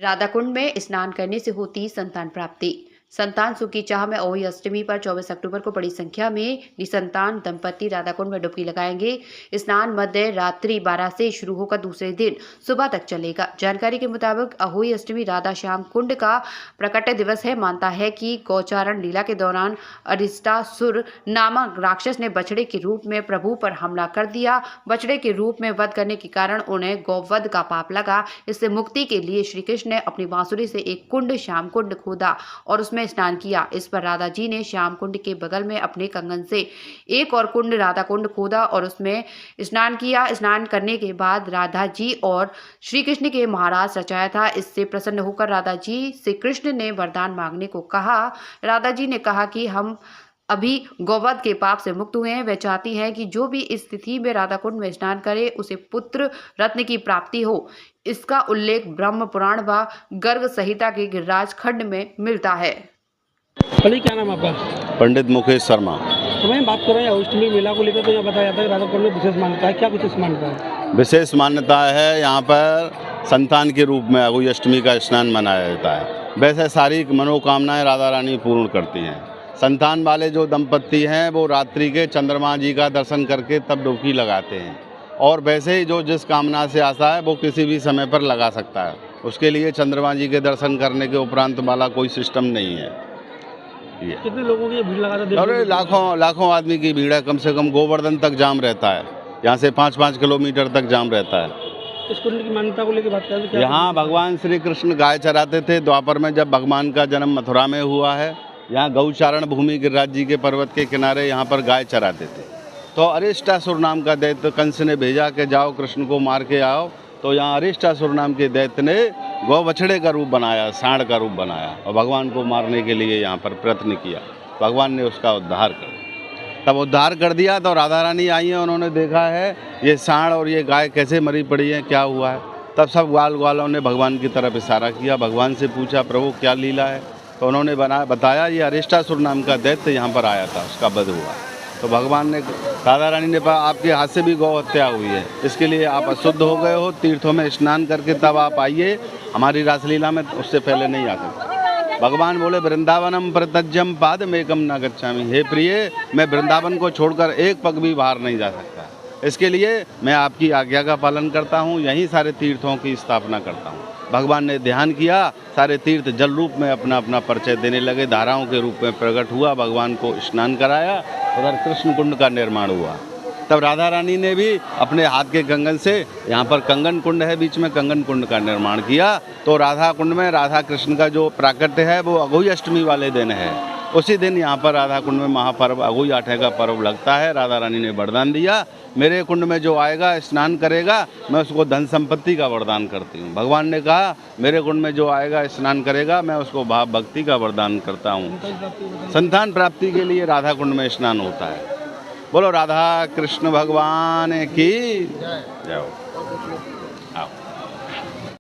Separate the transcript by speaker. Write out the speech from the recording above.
Speaker 1: राधा कुंड में स्नान करने से होती संतान प्राप्ति। संतान सुख की चाह में अहोई अष्टमी पर 24 अक्टूबर को बड़ी संख्या में निसंतान दंपति राधा कुंड में डुबकी लगाएंगे। स्नान मध्य रात्रि 12 से शुरू होकर दूसरे दिन सुबह तक चलेगा। जानकारी के मुताबिक अहोई अष्टमी राधा श्याम कुंड का प्रकट दिवस है। मानता है कि गौचारण लीला के दौरान अरिष्टासुर नामक राक्षस ने बछड़े के रूप में प्रभु पर हमला कर दिया। बछड़े के रूप में वध करने के कारण उन्हें गौवध का पाप लगा। इससे मुक्ति के लिए श्री कृष्ण ने अपनी बांसुरी से एक कुंड श्याम कुंड खोदा और उसमें स्नान किया। इस पर राधा जी ने श्याम कुंड के बगल में अपने कंगन से एक और कुंड राधा कुंड खोदा और उसमें स्नान किया। स्नान करने के बाद राधा जी और श्री कृष्ण के महाराज रचाया था। इससे प्रसन्न होकर राधा जी से कृष्ण ने वरदान मांगने को कहा। राधा जी ने कहा कि हम अभी गौवध के पाप से मुक्त हुए हैं। वे चाहती हैं कि जो भी इस तिथि में राधा कुंड में स्नान करे उसे पुत्र रत्न की प्राप्ति हो। इसका उल्लेख ब्रह्म पुराण व गर्ग संहिता के गिरिराज खंड में मिलता है।
Speaker 2: पहले क्या नाम आपका?
Speaker 3: पंडित मुकेश शर्मा।
Speaker 2: तो मैं बात कर रहे हैं अष्टमी मेला को लेकर, तो यहाँ बताया जाता है राधा कुंड में विशेष मान्यता है, क्या विशेष मान्यता है?
Speaker 3: विशेष मान्यता है, यहाँ पर संतान के रूप में अहोई अष्टमी का स्नान मनाया जाता है। वैसे सारी मनोकामनाएं राधा रानी पूर्ण करती हैं। संतान वाले जो दंपत्ति हैं वो रात्रि के चंद्रमा जी का दर्शन करके तब डुबकी लगाते हैं, और वैसे ही जो जिस कामना से आता है वो किसी भी समय पर लगा सकता है। उसके लिए चंद्रमा जी के दर्शन करने के उपरांत वाला कोई सिस्टम नहीं है।
Speaker 2: कितने लोगों की भीड़ लगा था?
Speaker 3: अरे लाखों आदमी की भीड़ है। कम से कम गोवर्धन तक जाम रहता है। यहाँ से 5-5 किलोमीटर तक जाम रहता है।
Speaker 2: इस कुंड की मान्यता को लेकर बात करें तो
Speaker 3: यहाँ भगवान श्री कृष्ण गाय चराते थे द्वापर में, जब भगवान का जन्म मथुरा में हुआ है। यहाँ गौचारण भूमि गिरिराज जी के पर्वत के किनारे यहाँ पर गाय चराते थे। तो अरिष्टासुर नाम का दैत्य कंस ने भेजा कि जाओ कृष्ण को मार के आओ। तो यहाँ अरिष्टासुर नाम के दैत्य ने गौ बछड़े का रूप बनाया, सांड का रूप बनाया, और भगवान को मारने के लिए यहाँ पर प्रयत्न किया। भगवान ने उसका उद्धार कर दिया। तब उद्धार कर दिया तो राधा रानी आई हैं, उन्होंने देखा है ये सांड और ये गाय कैसे मरी पड़ी है, क्या हुआ है। तब सब ग्वालों ने भगवान की तरफ इशारा किया। भगवान से पूछा प्रभु क्या लीला है, तो उन्होंने बताया ये अरिष्टासुर नाम का दैत्य यहाँ पर आया था, उसका वध हुआ। तो भगवान ने, राधा रानी ने कहा आपके हाथ से भी गौ हत्या हुई है, इसके लिए आप अशुद्ध हो गए हो। तीर्थों में स्नान करके तब आप आइए, हमारी रासलीला में उससे पहले नहीं आ सकते। भगवान बोले वृंदावनम प्रतज्यम पादमेकम न गच्छामि। हे प्रिय, मैं वृंदावन को छोड़कर एक पग भी बाहर नहीं जा सकता। इसके लिए मैं आपकी आज्ञा का पालन करता हूँ, यहीं सारे तीर्थों की स्थापना करता हूँ। भगवान ने ध्यान किया, सारे तीर्थ जल रूप में अपना अपना परिचय देने लगे, धाराओं के रूप में प्रकट हुआ। भगवान को स्नान कराया, उधर कृष्ण कुंड का निर्माण हुआ। तब राधा रानी ने भी अपने हाथ के कंगन से, यहाँ पर कंगन कुंड है बीच में, कंगन कुंड का निर्माण किया। तो राधा कुंड में राधा कृष्ण का जो प्राकट्य है वो अहोई अष्टमी वाले दिन है। उसी दिन यहाँ पर राधा कुंड में महापर्व अहोई आठे का पर्व लगता है। राधा रानी ने वरदान दिया, मेरे कुंड में जो आएगा स्नान करेगा मैं उसको धन संपत्ति का वरदान करती हूँ। भगवान ने कहा मेरे कुंड में जो आएगा स्नान करेगा मैं उसको भाव भक्ति का वरदान करता हूँ। संतान प्राप्ति के लिए राधा कुंड में स्नान होता है। बोलो राधा कृष्ण भगवान की जय हो।